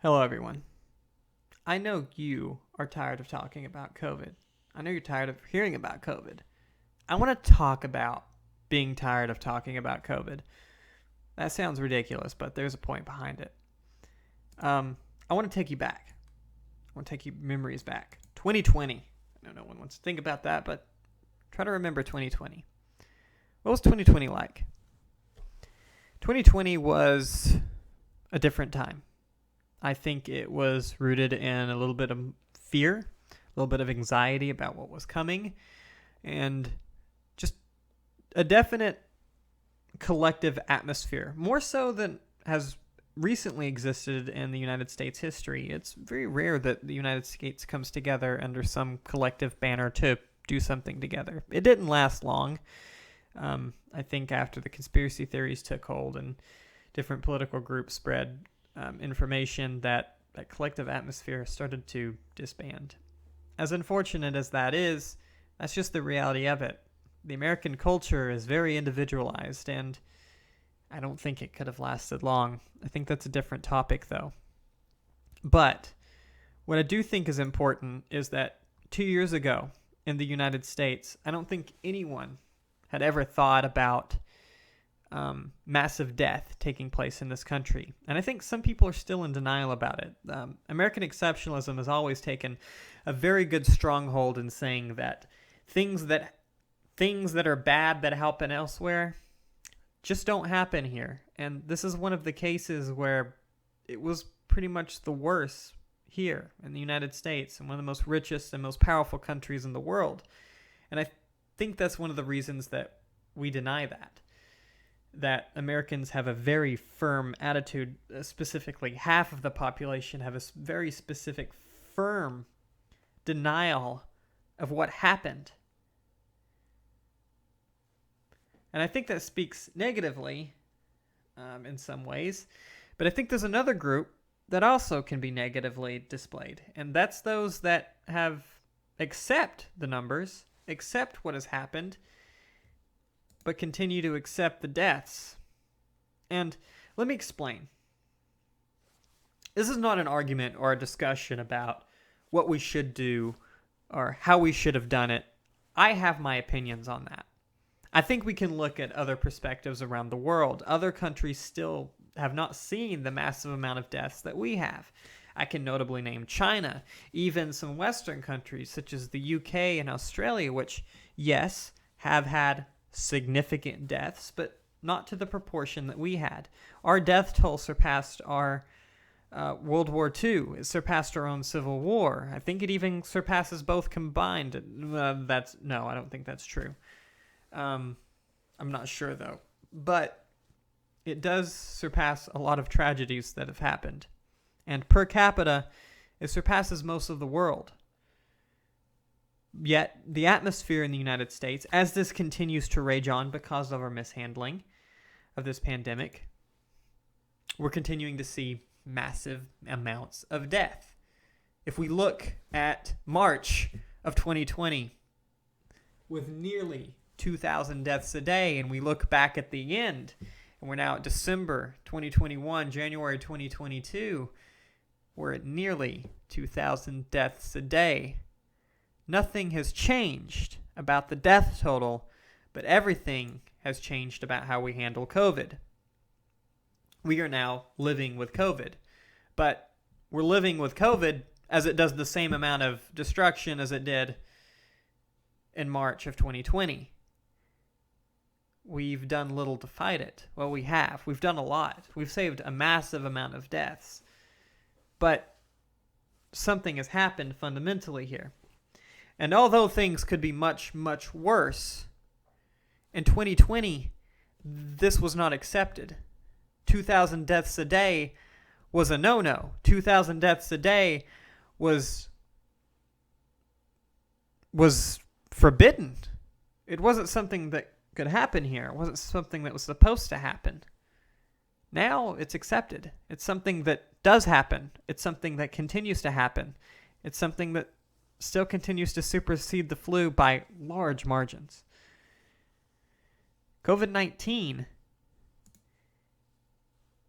Hello, everyone. I know you are tired of talking about COVID. I know you're tired of hearing about COVID. I want to talk about being tired of talking about COVID. That sounds ridiculous, but there's a point behind it. I want to take you back. I want to take you memories back. 2020. I know no one wants to think about that, but try to remember 2020. What was 2020 like? 2020 was a different time. I think it was rooted in a little bit of fear, a little bit of anxiety about what was coming, and just a definite collective atmosphere, more so than has recently existed in the United States history. It's very rare that the United States comes together under some collective banner to do something together. It didn't last long. I think after the conspiracy theories took hold and different political groups spread information, that collective atmosphere started to disband. As unfortunate as that is, that's just the reality of it. The American culture is very individualized, and I don't think it could have lasted long. I think that's a different topic, though. But what I do think is important is that 2 years ago in the United States, I don't think anyone had ever thought about massive death taking place in this country. And I think some people are still in denial about it. American exceptionalism has always taken a very good stronghold in saying that things that are bad that happen elsewhere just don't happen here. And this is one of the cases where it was pretty much the worst here in the United States, and one of the most richest and most powerful countries in the world. And I think that's one of the reasons that we deny that Americans have a very firm attitude. Specifically, half of the population have a very specific, firm denial of what happened. And I think that speaks negatively in some ways. But I think there's another group that also can be negatively displayed. And that's those that have accept the numbers, accept what has happened, but continue to accept the deaths. And let me explain. This is not an argument or a discussion about what we should do or how we should have done it. I have my opinions on that. I think we can look at other perspectives around the world. Other countries still have not seen the massive amount of deaths that we have. I can notably name China, even some Western countries such as the UK and Australia, which, yes, have had significant deaths, but not to the proportion that we had. Our death toll surpassed our World War II. It surpassed our own Civil War. I think it even surpasses both combined. No, I don't think that's true. I'm not sure, though. But it does surpass a lot of tragedies that have happened. And per capita, it surpasses most of the world. Yet, the atmosphere in the United States, as this continues to rage on because of our mishandling of this pandemic, we're continuing to see massive amounts of death. If we look at March of 2020, with nearly 2,000 deaths a day, and we look back at the end, and we're now at December 2021, January 2022, we're at nearly 2,000 deaths a day. Nothing has changed about the death total, but everything has changed about how we handle COVID. We are now living with COVID, but we're living with COVID as it does the same amount of destruction as it did in March of 2020. We've done little to fight it. Well, we have. We've done a lot. We've saved a massive amount of deaths. But something has happened fundamentally here. And although things could be much, much worse, in 2020, this was not accepted. 2,000 deaths a day was a no-no. 2,000 deaths a day was forbidden. It wasn't something that could happen here. It wasn't something that was supposed to happen. Now it's accepted. It's something that does happen. It's something that continues to happen. It's something that still continues to supersede the flu by large margins. COVID-19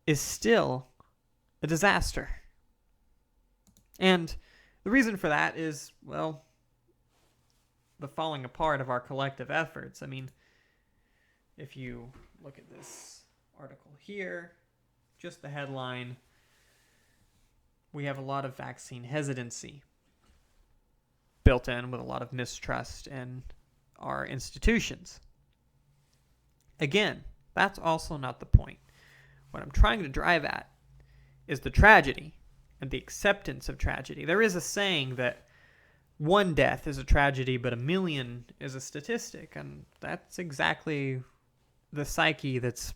is still a disaster. And the reason for that is, well, the falling apart of our collective efforts. I mean, if you look at this article here, just the headline, we have a lot of vaccine hesitancy built in with a lot of mistrust in our institutions. Again, that's also not the point. What I'm trying to drive at is the tragedy and the acceptance of tragedy. There is a saying that one death is a tragedy, but a million is a statistic. And that's exactly the psyche that's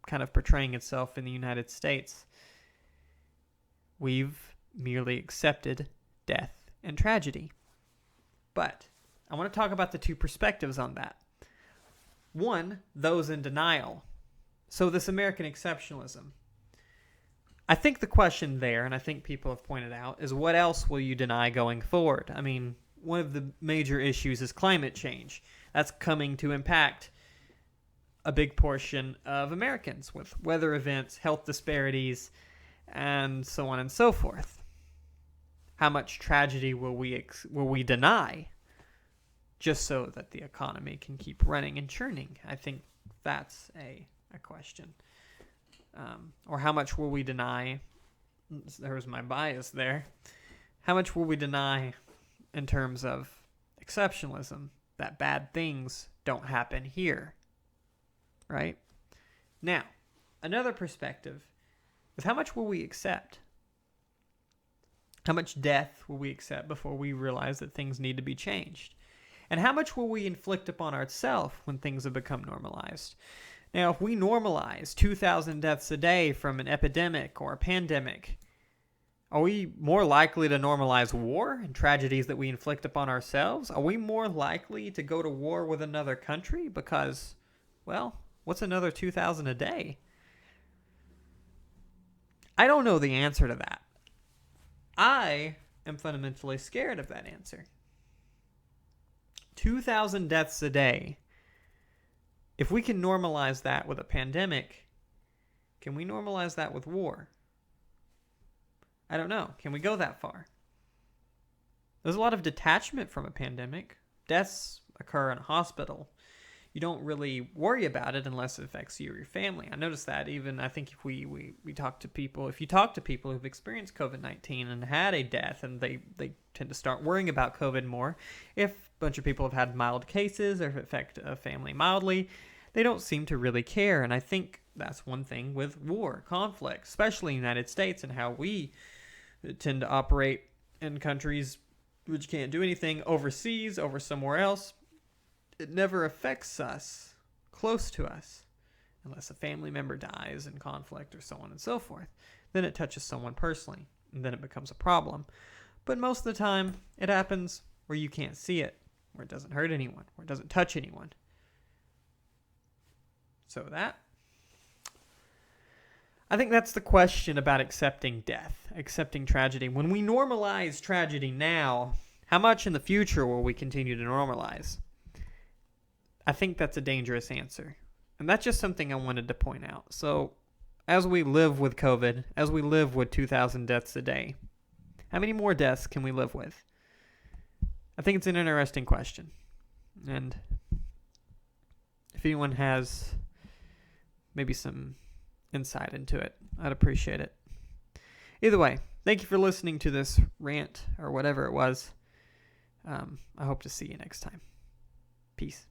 kind of portraying itself in the United States. We've merely accepted death and tragedy. But I want to talk about the two perspectives on that. One, those in denial. So this American exceptionalism. I think the question there, and I think people have pointed out, is what else will you deny going forward? I mean, one of the major issues is climate change. That's coming to impact a big portion of Americans with weather events, health disparities, and so on and so forth. How much tragedy will we deny just so that the economy can keep running and churning? I think that's a question. Or how much will we deny? There was my bias there. How much will we deny in terms of exceptionalism, that bad things don't happen here? Right? Now, another perspective is how much will we accept? How much death will we accept before we realize that things need to be changed? And how much will we inflict upon ourselves when things have become normalized? Now, if we normalize 2,000 deaths a day from an epidemic or a pandemic, are we more likely to normalize war and tragedies that we inflict upon ourselves? Are we more likely to go to war with another country because, well, what's another 2,000 a day? I don't know the answer to that. I am fundamentally scared of that answer. 2,000 deaths a day. If we can normalize that with a pandemic, can we normalize that with war? I don't know. Can we go that far? There's a lot of detachment from a pandemic. Deaths occur in a hospital. You don't really worry about it unless it affects you or your family. I noticed that even, I think if we talk to people, if you talk to people who've experienced COVID-19 and had a death, and they tend to start worrying about COVID more. If a bunch of people have had mild cases or if it affect a family mildly, they don't seem to really care. And I think that's one thing with war, conflict, especially in the United States and how we tend to operate in countries which can't do anything overseas, over somewhere else. It never affects us, close to us, unless a family member dies in conflict or so on and so forth. Then it touches someone personally, and then it becomes a problem. But most of the time, it happens where you can't see it, where it doesn't hurt anyone, where it doesn't touch anyone. So I think that's the question about accepting death, accepting tragedy. When we normalize tragedy now, how much in the future will we continue to normalize? I think that's a dangerous answer. And that's just something I wanted to point out. So as we live with COVID, as we live with 2,000 deaths a day, how many more deaths can we live with? I think it's an interesting question. And if anyone has maybe some insight into it, I'd appreciate it. Either way, thank you for listening to this rant or whatever it was. I hope to see you next time. Peace.